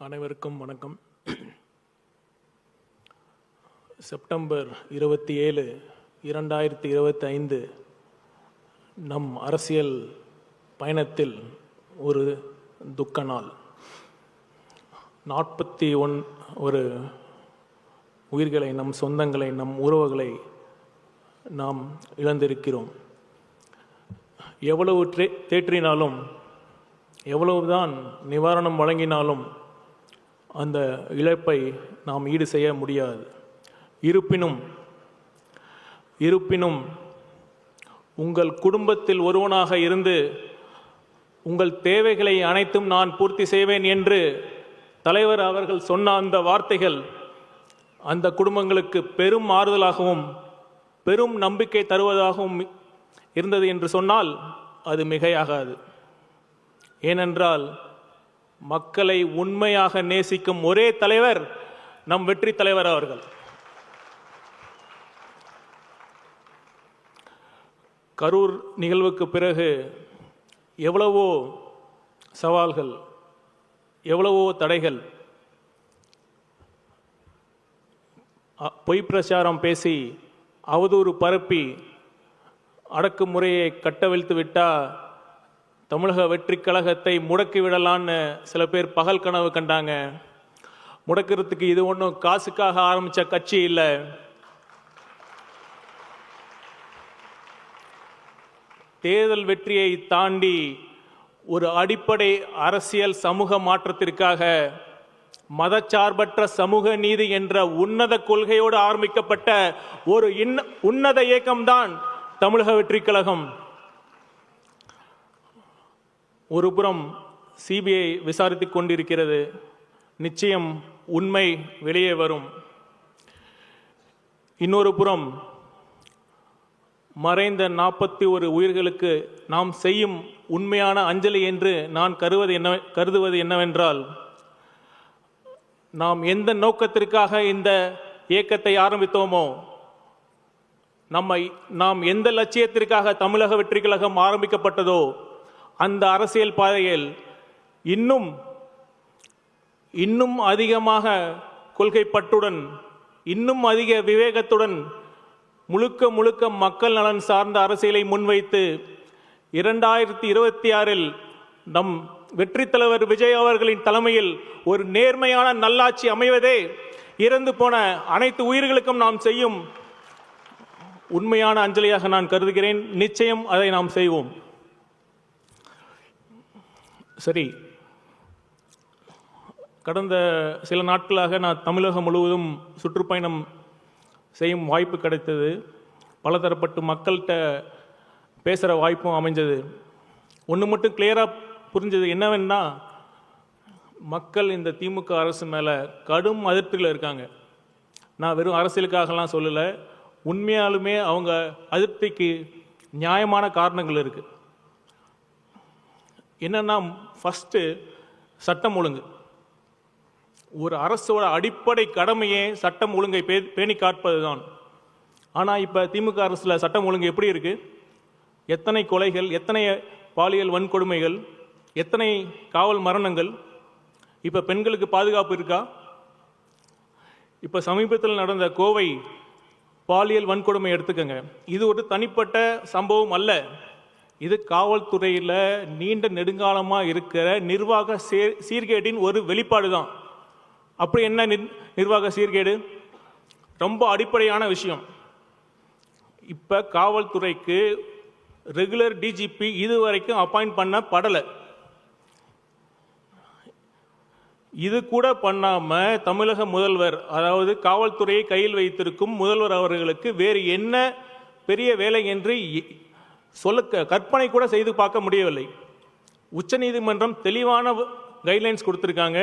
அனைவருக்கும் வணக்கம். செப்டம்பர் 27, 2025 நம் அரசியல் பயணத்தில் ஒரு துக்க நாள். 41 உயிர்களை, நம் சொந்தங்களை, நம் உறவுகளை நாம் இழந்திருக்கிறோம். எவ்வளவு தேற்றினாலும், எவ்வளவுதான் நிவாரணம் வழங்கினாலும் அந்த இழப்பை நாம் ஈடு செய்ய முடியாது. இருப்பினும் உங்கள் குடும்பத்தில் ஒருவனாக இருந்து உங்கள் தேவைகளை அனைத்தும் நான் பூர்த்தி செய்வேன் என்று தலைவர் அவர்கள் சொன்ன அந்த வார்த்தைகள் அந்த குடும்பங்களுக்கு பெரும் ஆறுதலாகவும் பெரும் நம்பிக்கை தருவதாகவும் இருந்தது என்று சொன்னால் அது மிகையாகாது. ஏனென்றால் மக்களை உண்மையாக நேசிக்கும் ஒரே தலைவர் நம் வெற்றி தலைவர் அவர்கள். கரூர் நிகழ்வுக்கு பிறகு எவ்வளவோ சவால்கள், எவ்வளவோ தடைகள், பொய் பிரச்சாரம் பேசி அவதூறு பரப்பி அடக்குமுறையை கட்டவிழ்த்து விட்டால் தமிழக வெற்றி கழகத்தை முடக்கி விடலான்னு சில பேர் பகல் கனவு கண்டாங்க. முடக்கிறதுக்கு இது ஒன்றும் காசுக்காக ஆரம்பித்த கட்சி இல்லை. தேர்தல் வெற்றியை தாண்டி ஒரு அடிப்படை அரசியல் சமூக மாற்றத்திற்காக மதச்சார்பற்ற சமூக நீதி என்ற உன்னத கொள்கையோடு ஆரம்பிக்கப்பட்ட ஒரு உன்னத இயக்கம்தான் தமிழக வெற்றி கழகம். ஒரு புறம் சிபிஐ விசாரித்துக் கொண்டிருக்கிறது. நிச்சயம் உண்மை வெளியே வரும். இன்னொரு புறம் மறைந்த 41 உயிர்களுக்கு நாம் செய்யும் உண்மையான அஞ்சலி என்று நான் கருதுவது என்னவென்றால், நாம் எந்த நோக்கத்திற்காக இந்த இயக்கத்தை ஆரம்பித்தோமோ, நாம் எந்த லட்சியத்திற்காக தமிழக வெற்றி கழகம் ஆரம்பிக்கப்பட்டதோ அந்த அரசியல் பாதையில் இன்னும் அதிகமாக கொள்கைப்பற்றுடன், இன்னும் அதிக விவேகத்துடன் முழுக்க மக்கள் நலன் சார்ந்த அரசியலை முன்வைத்து 2026 நம் வெற்றி தலைவர் விஜய் அவர்களின் தலைமையில் ஒரு நேர்மையான நல்லாட்சி அமைவதே இறந்து போன அனைத்து உயிர்களுக்கும் நாம் செய்யும் உண்மையான அஞ்சலியாக நான் கருதுகிறேன். நிச்சயம் அதை நாம் செய்வோம். சரி, கடந்த சில நாட்களாக நான் தமிழகம் முழுவதும் சுற்றுப்பயணம் செய்யும் வாய்ப்பு கிடைத்தது. பலதரப்பட்டு மக்கள்கிட்ட பேசுகிற வாய்ப்பும் அமைஞ்சது. ஒன்று மட்டும் கிளியராக புரிஞ்சது என்னவென்னா, மக்கள் இந்த திமுக அரசு மேலே கடும் அதிருப்தியில் இருக்காங்க. நான் வெறும் அரசியலுக்காகலாம் சொல்லலை, உண்மையாலுமே அவங்க அதிருப்திக்கு நியாயமான காரணங்கள் இருக்குது. என்னன்னா, ஃபஸ்ட்டு சட்டம் ஒழுங்கு. ஒரு அரசோட அடிப்படை கடமையே சட்டம் ஒழுங்கை பேணி காப்பது தான். ஆனால் இப்போ திமுக அரசில் சட்டம் ஒழுங்கு எப்படி இருக்கு? எத்தனை கொலைகள், எத்தனை பாலியல் வன்கொடுமைகள், எத்தனை காவல் மரணங்கள். இப்போ பெண்களுக்கு பாதுகாப்பு இருக்கா? இப்போ சமீபத்தில் நடந்த கோவை பாலியல் வன்கொடுமை எடுத்துக்கங்க. இது ஒரு தனிப்பட்ட சம்பவம் அல்ல. இது காவல்துறையில் நீண்ட நெடுங்காலமாக இருக்கிற நிர்வாக சீர்கேட்டின் ஒரு வெளிப்பாடு தான். அப்படி என்ன நிர்வாக சீர்கேடு? ரொம்ப அடிப்படையான விஷயம். இப்போ காவல்துறைக்கு ரெகுலர் டிஜிபி இதுவரைக்கும் அப்பாயிண்ட் பண்ணப்படலை. இது கூட பண்ணாமல் தமிழக முதல்வர், அதாவது காவல்துறையை கையில் வைத்திருக்கும் முதல்வர் அவர்களுக்கு வேறு என்ன பெரிய வேலை என்று கற்பனை கூட செய்து பார்க்க முடியவில்லை. உச்சநீதிமன்றம் தெளிவான கைட்லைன்ஸ் கொடுத்துருக்காங்க.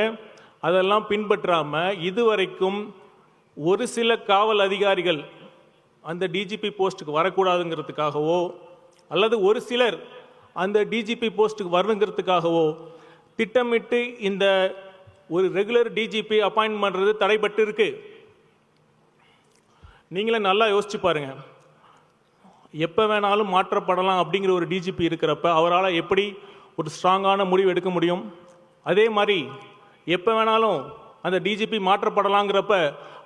அதெல்லாம் பின்பற்றாமல் இதுவரைக்கும் ஒரு சில காவல் அதிகாரிகள் அந்த டிஜிபி போஸ்ட்டுக்கு வரக்கூடாதுங்கிறதுக்காகவோ, அல்லது ஒரு சிலர் அந்த டிஜிபி போஸ்ட்டுக்கு வரணுங்கிறதுக்காகவோ திட்டமிட்டு இந்த ஒரு ரெகுலர் டிஜிபி அப்பாயின்ட் பண்ணுறது தடைபட்டு இருக்கு. நீங்களே நல்லா யோசிச்சு பாருங்க. எப்போ வேணாலும் மாற்றப்படலாம் அப்படிங்கிற ஒரு டிஜிபி இருக்கிறப்ப அவரால் எப்படி ஒரு ஸ்ட்ராங்கான முடிவு எடுக்க முடியும்? அதே மாதிரி எப்போ வேணாலும் அந்த டிஜிபி மாற்றப்படலாங்கிறப்ப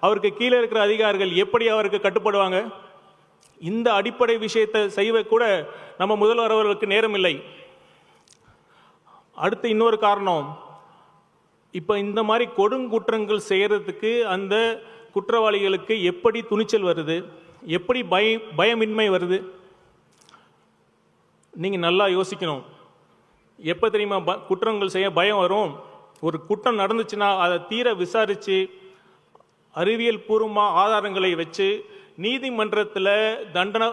அவருக்கு கீழே இருக்கிற அதிகாரிகள் எப்படி அவருக்கு கட்டுப்படுவாங்க? இந்த அடிப்படை விஷயத்தை செய்வ கூட நம்ம முதல்வர் அவர்களுக்கு நேரம் இல்லை. அடுத்து இன்னொரு காரணம், இப்போ இந்த மாதிரி கொடுங்குற்றங்கள் செய்கிறதுக்கு அந்த குற்றவாளிகளுக்கு எப்படி துணிச்சல் வருது, எப்படி பயமின்மை வருது? நீங்கள் நல்லா யோசிக்கணும். எப்போ தெரியுமா குற்றங்கள் செய்ய பயம் வரும்? ஒரு குற்றம் நடந்துச்சுன்னா அதை தீர விசாரித்து அறிவியல் பூர்வமாக ஆதாரங்களை வச்சு நீதிமன்றத்தில் தண்டனை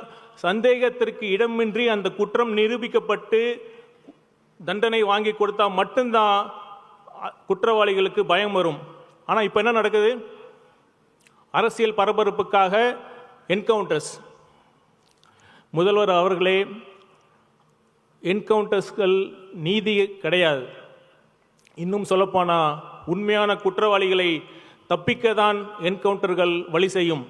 சந்தேகத்திற்கு இடமின்றி அந்த குற்றம் நிரூபிக்கப்பட்டு தண்டனை வாங்கி கொடுத்தா மட்டும்தான் குற்றவாளிகளுக்கு பயம் வரும். ஆனால் இப்போ என்ன நடக்குது? அரசியல் பரபரப்புக்காக என்கவுண்டர்ஸ். முதல்வர் அவர்களே, என்கவுண்டர்ஸ்கள் நீதி கிடையாது. இன்னும் சொல்லப்போனால் உண்மையான குற்றவாளிகளை தப்பிக்க தான் என்கவுண்டர்கள் வழி செய்யும்.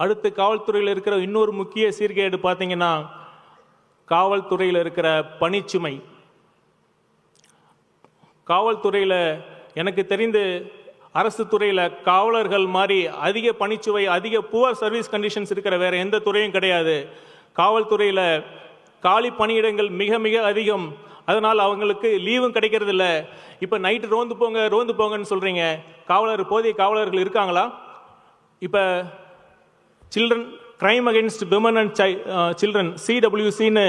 அடுத்து காவல்துறையில் இருக்கிற இன்னொரு முக்கிய சீர்கேடு பார்த்தீங்கன்னா, காவல்துறையில் இருக்கிற பணிச்சுமை. காவல்துறையில் எனக்கு தெரிந்து அரசு துறையில் காவலர்கள் மாதிரி அதிக பணிச்சுவை, அதிக புவர் சர்வீஸ் கண்டிஷன்ஸ் இருக்கிற வேற எந்த துறையும் கிடையாது. காவல்துறையில் காலி பணியிடங்கள் மிக மிக அதிகம். அதனால் அவங்களுக்கு லீவும் கிடைக்கிறதில்ல. இப்போ நைட்டு ரோந்து போங்கன்னு சொல்கிறீங்க. போதிய காவலர்கள் இருக்காங்களா? இப்போ children crime against women and children CWCன்னு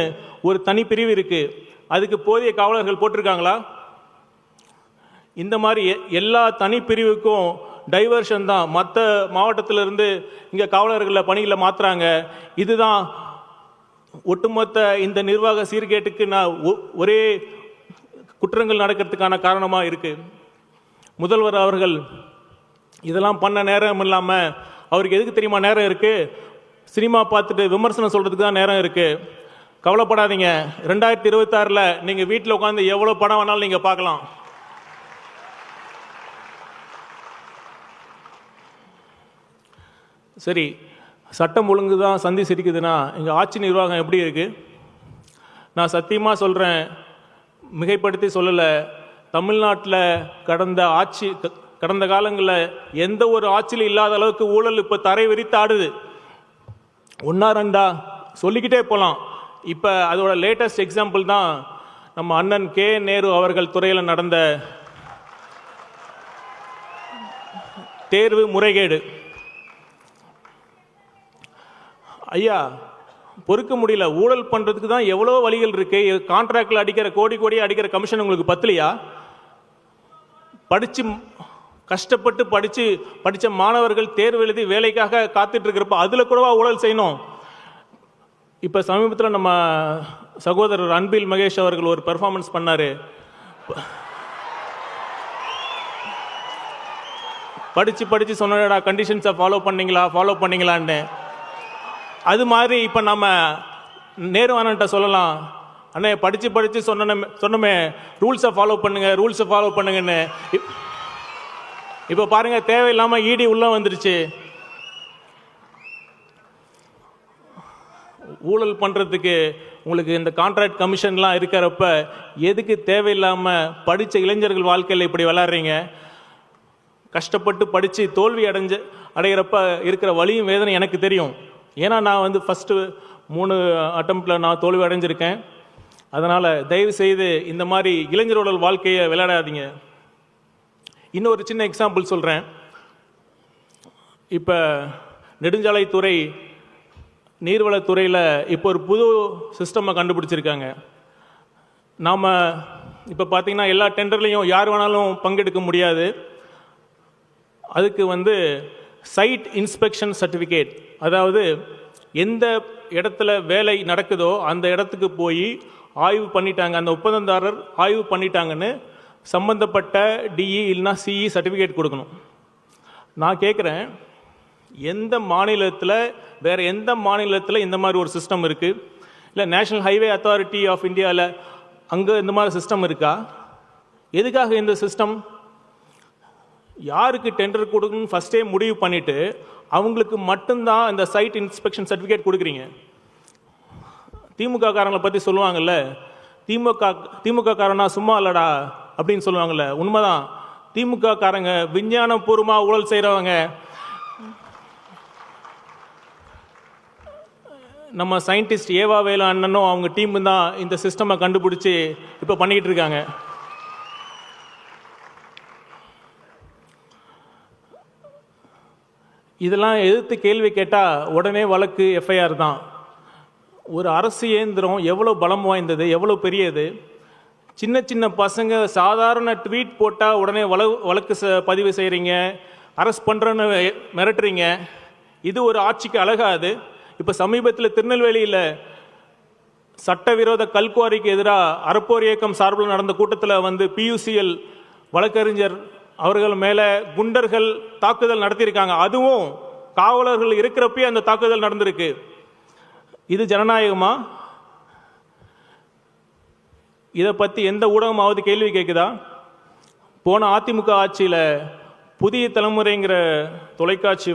ஒரு தனி பிரிவு இருக்குது. அதுக்கு போதிய காவலர்கள் போட்டிருக்காங்களா? இந்த மாதிரி எல்லா தனி பிரிவுக்கும் டைவர்ஷன் தான். மற்ற மாவட்டத்திலிருந்து இங்கே காவலர்களை பணிகளை மாற்றுறாங்க. இதுதான் ஒட்டுமொத்த இந்த நிர்வாக சீர்கேட்டுக்கு ஒரே குற்றங்கள் நடக்கிறதுக்கான காரணமாக இருக்குது. முதல்வர் அவர்கள் இதெல்லாம் பண்ண நேரம் இல்லாமல் அவருக்கு எதுக்கு தெரியுமா நேரம் இருக்குது? சினிமா பார்த்துட்டு விமர்சனம் சொல்கிறதுக்கு தான் நேரம் இருக்குது. கவலைப்படாதீங்க, 2026 நீங்கள் வீட்டில் உட்காந்து எவ்வளோ படம் வேணாலும் நீங்கள் பார்க்கலாம். சரி, சட்டம் ஒழுங்கு தான் சந்தி சிரிக்குதுன்னா இங்கே ஆட்சி நிர்வாகம் எப்படி இருக்குது? நான் சத்தியமாக சொல்கிறேன், மிகைப்படுத்தி சொல்லலை. தமிழ்நாட்டில் கடந்த காலங்களில் எந்த ஒரு ஆட்சியில் இல்லாத அளவுக்கு ஊழல் இப்போ தரை விரித்து ஆடுது. ஒன்றா ரெண்டா சொல்லிக்கிட்டே போகலாம். இப்போ அதோட லேட்டஸ்ட் எக்ஸாம்பிள் தான் நம்ம அண்ணன் K. நேரு அவர்கள் துறையில் நடந்த தேர்வு முறைகேடு. ஐயா, பொறுக்க முடியல. ஊழல் பண்ணுறதுக்கு தான் எவ்வளோ வழிகள் இருக்கு. கான்ட்ராக்டில் அடிக்கிற கோடியே அடிக்கிற கமிஷன் உங்களுக்கு பத்தலையா? கஷ்டப்பட்டு படித்த மாணவர்கள் தேர்வு எழுதி வேலைக்காக காத்துட்டு இருக்கிறப்ப அதில் கூடவா ஊழல் செய்யணும்? இப்போ சமீபத்தில் நம்ம சகோதரர் அன்பில் மகேஷ் அவர்கள் ஒரு பெர்ஃபார்மன்ஸ் பண்ணார். படித்து சொன்னடா கண்டிஷன்ஸை ஃபாலோ பண்ணீங்களான்னு. அது மாதிரி இப்போ நம்ம நேரு அண்ணன்ட்ட சொல்லலாம், அண்ணே படித்து சொன்னமே ரூல்ஸை ஃபாலோ பண்ணுங்கன்னு. இப்போ பாருங்க, தேவையில்லாமல் இடி உள்ள வந்துருச்சு. ஊழல் பண்ணுறதுக்கு உங்களுக்கு இந்த கான்ட்ராக்ட் கமிஷன்லாம் இருக்கிறப்ப எதுக்கு தேவையில்லாமல் படித்த இளைஞர்கள் வாழ்க்கையில் இப்படி விளாட்றீங்க? கஷ்டப்பட்டு படித்து தோல்வி அடைகிறப்ப இருக்கிற வலியும் வேதனை எனக்கு தெரியும். ஏன்னா நான் ஃபஸ்ட்டு 3 அட்டம்ப்டில் நான் தோல்வி அடைஞ்சிருக்கேன். அதனால் தயவு செய்து இந்த மாதிரி இளைஞரோட வாழ்க்கையை விளையாடாதீங்க. இன்னொரு சின்ன எக்ஸாம்பிள் சொல்கிறேன். இப்போ நெடுஞ்சாலைத்துறை, நீர்வளத்துறையில் இப்போ ஒரு புது சிஸ்டமை கண்டுபிடிச்சிருக்காங்க. நாம் இப்போ பார்த்திங்கன்னா எல்லா டெண்டர்லேயும் யார் வேணாலும் பங்கெடுக்க முடியாது. அதுக்கு சைட் இன்ஸ்பெக்ஷன் சர்டிஃபிகேட், அதாவது எந்த இடத்துல வேலை நடக்குதோ அந்த இடத்துக்கு போய் ஆய்வு பண்ணிட்டாங்க, அந்த ஒப்பந்ததாரர் ஆய்வு பண்ணிட்டாங்கன்னு சம்பந்தப்பட்ட டிஇ இல்லைனா சிஇ சர்டிஃபிகேட் கொடுக்கணும். நான் கேட்குறேன், வேறு எந்த மாநிலத்தில் இந்த மாதிரி ஒரு சிஸ்டம் இருக்குது? இல்லை நேஷனல் ஹைவே அத்தாரிட்டி ஆஃப் இந்தியாவில் அங்கே இந்த மாதிரி சிஸ்டம் இருக்கா? எதுக்காக இந்த சிஸ்டம்? யாருக்கு டெண்டர் கொடுக்கணும்னு ஃபஸ்ட்டே முடிவு பண்ணிவிட்டு அவங்களுக்கு மட்டும்தான் இந்த சைட் இன்ஸ்பெக்ஷன் சர்டிஃபிகேட் கொடுக்குறீங்க. திமுக காரங்களை பற்றி சொல்லுவாங்கல்ல, திமுக காரனா சும்மா இல்லடா அப்படின்னு சொல்லுவாங்கல்ல, உண்மைதான். திமுக காரங்க விஞ்ஞானபூர்வமாக ஊழல் செய்கிறவங்க. நம்ம சயின்டிஸ்ட் ஏவா வேலு அண்ணனும் அவங்க டீம் தான் இந்த சிஸ்டமை கண்டுபிடிச்சி இப்போ பண்ணிக்கிட்டு இருக்காங்க. இதெல்லாம் எதிர்த்து கேள்வி கேட்டால் உடனே வழக்கு, எஃப்ஐஆர் தான். ஒரு அரசு இயந்திரம் எவ்வளோ பலம் வாய்ந்தது, எவ்வளோ பெரியது. சின்ன சின்ன பசங்க சாதாரண ட்வீட் போட்டால் உடனே வழக்கு பதிவு செய்கிறீங்க, அரெஸ்ட் பண்ணுறன்னு மிரட்டுறீங்க. இது ஒரு ஆட்சிக்கு அழகாது. இப்போ சமீபத்தில் திருநெல்வேலியில் சட்டவிரோத கல்குவாரிக்கு எதிராக அறப்போர் இயக்கம் சார்பில் நடந்த கூட்டத்தில் PUCL வழக்கறிஞர் அவர்கள் மேலே குண்டர்கள் தாக்குதல் நடத்தியிருக்காங்க. அதுவும் காவலர்கள் இருக்கிறப்பே அந்த தாக்குதல் நடந்திருக்கு. இது ஜனநாயகமா? இதை பற்றி எந்த ஊடகமாவது கேள்வி கேட்குதா? போன அதிமுக ஆட்சியில் புதிய தலைமுறைங்கிற தொலைக்காட்சி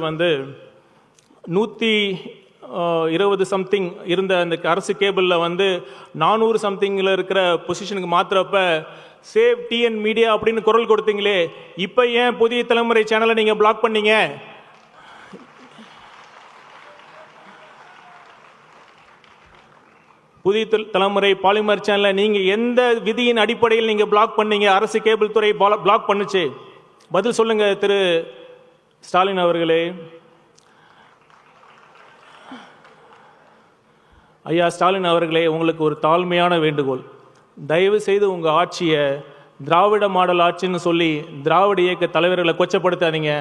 120 சம்திங் இருந்த அந்த அரசு கேபிளில் 400 சம்திங்கில் இருக்கிற பொசிஷனுக்கு மாத்திரப்ப சேவ் டிஎன் மீடியா அப்படின்னு குரல் கொடுத்தீங்களே, இப்போ ஏன் புதிய தலைமுறை சேனலை நீங்கள் பிளாக் பண்ணீங்க? புதிய தலைமுறை பாலிமர் சேனலை நீங்கள் எந்த விதியின் அடிப்படையில் நீங்கள் பிளாக் பண்ணீங்க? அரசு கேபிள் துறை பிளாக் பண்ணுச்சு. பதில் சொல்லுங்க திரு ஸ்டாலின் அவர்களே. ஐயா ஸ்டாலின் அவர்களே, உங்களுக்கு ஒரு தாழ்மையான வேண்டுகோள். தயவு செய்து உங்கள் ஆட்சியை திராவிட மாடல் ஆட்சின்னு சொல்லி திராவிட இயக்க தலைவர்களை கொச்சப்படுத்தாதீங்க.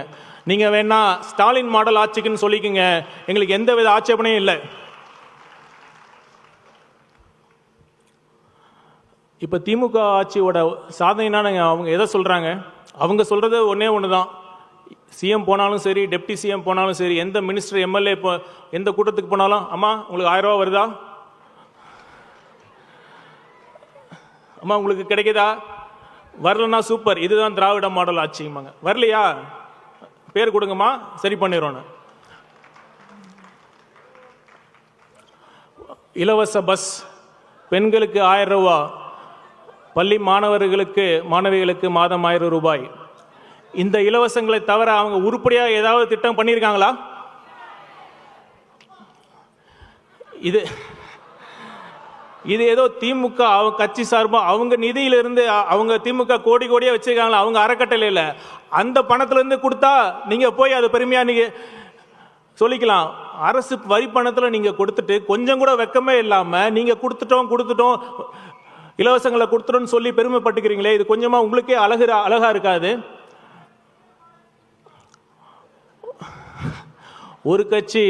நீங்கள் வேணா ஸ்டாலின் மாடல் ஆட்சிக்குன்னு சொல்லிக்கோங்க, எங்களுக்கு எந்த வித ஆட்சேபனையும் இல்லை. இப்போ திமுக ஆட்சியோட சாதனைனா அவங்க எதை சொல்கிறாங்க? அவங்க சொல்கிறது ஒன்றே ஒன்று தான். சிஎம் போனாலும் சரி, டெப்டி சிஎம் போனாலும் சரி, எந்த மினிஸ்டர் எம்எல்ஏ எந்த கூட்டத்துக்கு போனாலும், அம்மா உங்களுக்கு 1000 ரூபா வருதா, அம்மா உங்களுக்கு கிடைக்குதா, வரலன்னா சூப்பர், இதுதான் திராவிட மாடல் ஆட்சிம்பாங்க. வரலையா பேர் கொடுங்கம்மா, சரி பண்ணிடுறோன்னு. இலவச பஸ், பெண்களுக்கு 1000 ரூபா, பள்ளி மாணவிகளுக்கு மாதம் 1000 ரூபாய். இந்த இலவசங்களை தவிர அவங்க உருப்படியாக ஏதாவது திட்டம் பண்ணியிருக்காங்களா? இது ஏதோ திமுக கட்சி சார்பாக அவங்க நிதியிலிருந்து அவங்க திமுக கோடி கோடியாக வச்சிருக்காங்களா, அவங்க அறக்கட்டளையில் அந்த பணத்திலிருந்து கொடுத்தா நீங்கள் போய் அதை பெருமையாக நீங்கள் சொல்லிக்கலாம். அரசு வரி பணத்தில் நீங்கள் கொடுத்துட்டு கொஞ்சம் கூட வெக்கமே இல்லாமல் நீங்கள் கொடுத்துட்டோம் இலவசங்களை கொடுத்துட்டோன்னு சொல்லி பெருமைப்பட்டுக்கிறீங்களே, இது கொஞ்சமாக உங்களுக்கே அழகா இருக்காது? ஒரு கட்சி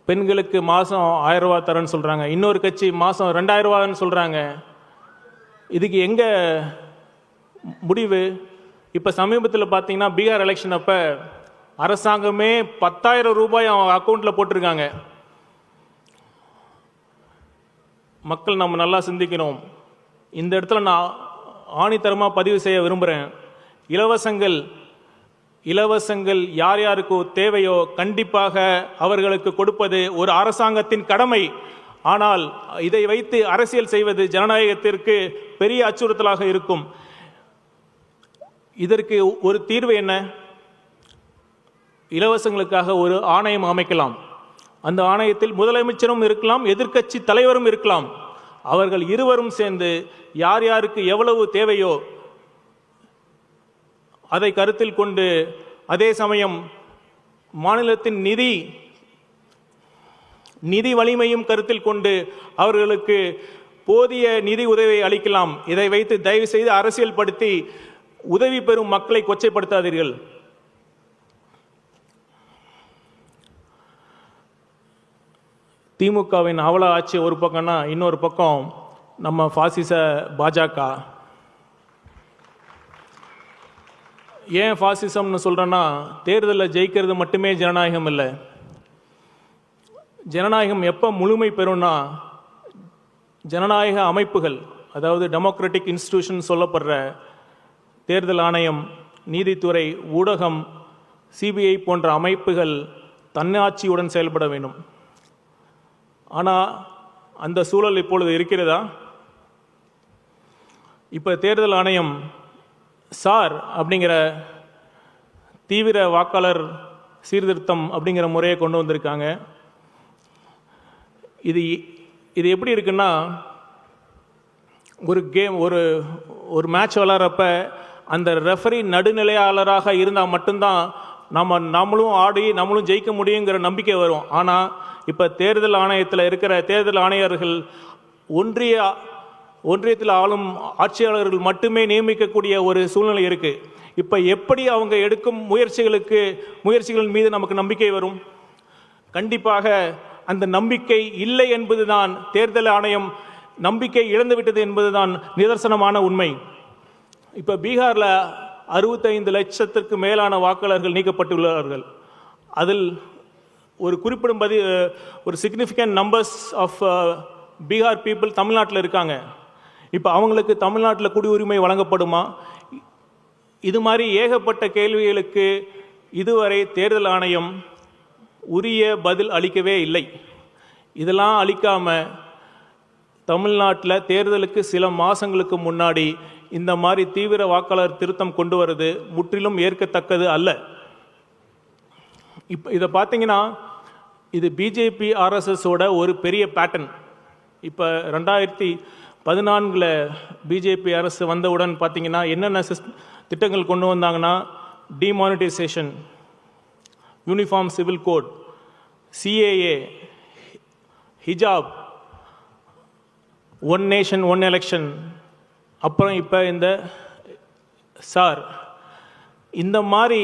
பெண்களுக்கு மாதம் 1000 ரூபா தரேன்னு சொல்கிறாங்க, இன்னொரு கட்சி மாதம் 2000 ரூபான்னு சொல்கிறாங்க. இதுக்கு எங்கே முடிவு? இப்போ சமீபத்தில் பார்த்தீங்கன்னா பீகார் எலெக்ஷன் அப்போ அரசாங்கமே 10,000 ரூபாய் அவங்க அக்கௌண்ட்டில் போட்டிருக்காங்க. மக்கள் நம்ம நல்லா சிந்திக்கணும். இந்த இடத்துல நான் ஆணித்தரமாக பதிவு செய்ய விரும்புகிறேன். இலவசங்கள் யார் யாருக்கு தேவையோ கண்டிப்பாக அவர்களுக்கு கொடுப்பது ஒரு அரசாங்கத்தின் கடமை. ஆனால் இதை வைத்து அரசியல் செய்வது ஜனநாயகத்திற்கு பெரிய அச்சுறுத்தலாக இருக்கும். இதற்கு ஒரு தீர்வு என்ன? இலவசங்களுக்காக ஒரு ஆணையம் அமைக்கலாம். அந்த ஆணையத்தில் முதலமைச்சரும் இருக்கலாம், எதிர்க்கட்சி தலைவரும் இருக்கலாம். அவர்கள் இருவரும் சேர்ந்து யார் யாருக்கு எவ்வளவு தேவையோ அதை கருத்தில் கொண்டு, அதே சமயம் மாநிலத்தின் நிதி வலிமையும் கருத்தில் கொண்டு அவர்களுக்கு போதிய நிதி உதவியை அளிக்கலாம். இதை வைத்து தயவு செய்து அரசியல் படுத்தி உதவி பெறும் மக்களை கொச்சைப்படுத்தாதீர்கள். திமுகவின் அவல ஆட்சி ஒரு பக்கம்னா, இன்னொரு பக்கம் நம்ம பாசிச பாஜக. ஏன் பாசிசம்னு சொல்கிறேன்னா, தேர்தலில் ஜெயிக்கிறது மட்டுமே ஜனநாயகம் இல்லை. ஜனநாயகம் எப்போ முழுமை பெறும்னா, ஜனநாயக அமைப்புகள், அதாவது டெமோக்ராட்டிக் இன்ஸ்டிடியூஷன் சொல்லப்படுற தேர்தல் ஆணையம், நீதித்துறை, ஊடகம், சிபிஐ போன்ற அமைப்புகள் தன்னாட்சியுடன் செயல்பட வேண்டும். ஆனால் அந்த சூழல் இப்பொழுது இருக்கிறதா? இப்போ தேர்தல் ஆணையம் சார் அப்படிங்கிற தீவிர வாக்காளர் சீர்திருத்தம் அப்படிங்கிற முறையை கொண்டு வந்திருக்காங்க. இது இது எப்படி இருக்குன்னா, ஒரு கேம் ஒரு ஒரு மேட்ச் விளாட்றப்ப அந்த ரெஃபரி நடுநிலையாளராக இருந்தால் மட்டும்தான் நம்மளும் ஆடி நம்மளும் ஜெயிக்க முடியுங்கிற நம்பிக்கை வரும். ஆனால் இப்போ தேர்தல் ஆணையத்தில் இருக்கிற தேர்தல் ஆணையர்கள் ஒன்றியத்தில் ஆளும் ஆட்சியாளர்கள் மட்டுமே நியமிக்கக்கூடிய ஒரு சூழ்நிலை இருக்குது. இப்போ எப்படி அவங்க எடுக்கும் முயற்சிகளின் மீது நமக்கு நம்பிக்கை வரும்? கண்டிப்பாக அந்த நம்பிக்கை இல்லை என்பதுதான், தேர்தல் ஆணையம் நம்பிக்கை இழந்துவிட்டது என்பதுதான் நிதர்சனமான உண்மை. இப்போ பீகாரில் 65 லட்சத்திற்கு மேலான வாக்காளர்கள் நீக்கப்பட்டுள்ளார்கள். அதில் ஒரு குறிப்பிடும்படி ஒரு significant numbers of Bihar people தமிழ்நாட்டில் இருக்காங்க. இப்போ அவங்களுக்கு தமிழ்நாட்டில் குடியுரிமை வழங்கப்படுமா? இது மாதிரி ஏகப்பட்ட கேள்விகளுக்கு இதுவரை தேர்தல் ஆணையம் உரிய பதில் அளிக்கவே இல்லை. இதெல்லாம் அளிக்காமல் தமிழ்நாட்டில் தேர்தலுக்கு சில மாதங்களுக்கு முன்னாடி இந்த மாதிரி தீவிர வாக்காளர் திருத்தம் கொண்டு வருது முற்றிலும் ஏற்கத்தக்கது அல்ல. இப்போ இதை பார்த்தீங்கன்னா, இது பிஜேபி ஆர்எஸ்எஸோட ஒரு பெரிய பேட்டர்ன். இப்போ 2014 பிஜேபி அரசு வந்தவுடன் பார்த்தீங்கன்னா என்னென்ன திட்டங்கள் கொண்டு வந்தாங்கன்னா, demonetisation, uniform civil code, CAA, ஹிஜாப், ஒன் நேஷன் ஒன் எலெக்ஷன், அப்புறம் இப்போ இந்த சார், இந்த மாதிரி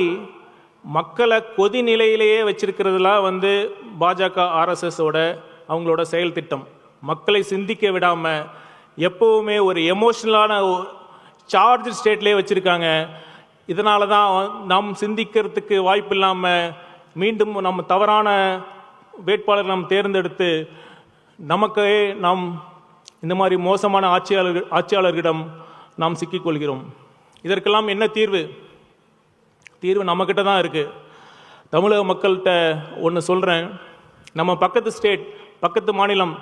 மக்களை கொதி நிலையிலேயே வச்சிருக்கிறதுலாம் பாஜக ஆர்எஸ்எஸோட அவங்களோட செயல் திட்டம். மக்களை சிந்திக்க விடாமல் எப்போவுமே ஒரு எமோஷ்னலான சார்ஜ் ஸ்டேட்லேயே வச்சுருக்காங்க. இதனால தான் நாம் சிந்திக்கிறதுக்கு வாய்ப்பு இல்லாமல் மீண்டும் நம்ம தவறான வேட்பாளர் நாம் தேர்ந்தெடுத்து நமக்கே நாம் இந்த மாதிரி மோசமான ஆட்சியாளர்களிடம் நாம் சிக்கிக்கொள்கிறோம். இதற்கெல்லாம் என்ன தீர்வு? தீர்வு நம்மக்கிட்ட தான் இருக்குது. தமிழக மக்கள்கிட்ட ஒன்று சொல்கிறேன். நம்ம பக்கத்து மாநிலம்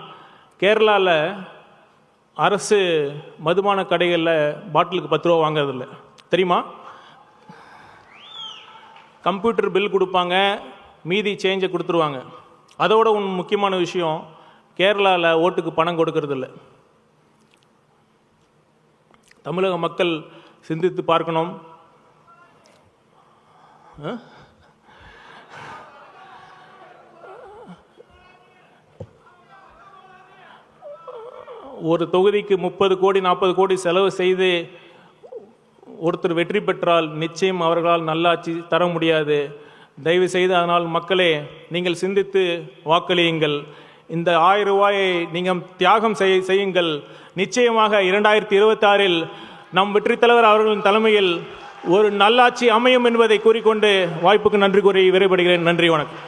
கேரளாவில் அரசு மதுபான கடைகளில் பாட்டிலுக்கு 10 ரூபா வாங்குறதில்ல, தெரியுமா? கம்ப்யூட்டர் பில் கொடுப்பாங்க, மீதி சேஞ்சை கொடுத்துருவாங்க. அதோட ஒன்று முக்கியமான விஷயம், கேரளாவில் ஓட்டுக்கு பணம் கொடுக்கறதில்ல. தமிழக மக்கள் சிந்தித்து பார்க்கணும். ஒரு தொகுதிக்கு 30 கோடி 40 கோடி செலவு செய்து ஒருத்தர் வெற்றி பெற்றால் நிச்சயம் அவர்களால் நல்லாட்சி தர முடியாது. தயவு செய்து அதனால் மக்களே, நீங்கள் சிந்தித்து வாக்களியுங்கள். இந்த 1000 ரூபாயை நீங்கள் தியாகம் செய்யுங்கள். நிச்சயமாக 2026 நம் வெற்றி தலைவர் அவர்களின் தலைமையில் ஒரு நல்லாட்சி அமையும் என்பதை கூறிக்கொண்டு வாய்ப்புக்கு நன்றி கூறி விடைபெறுகிறேன். நன்றி, வணக்கம்.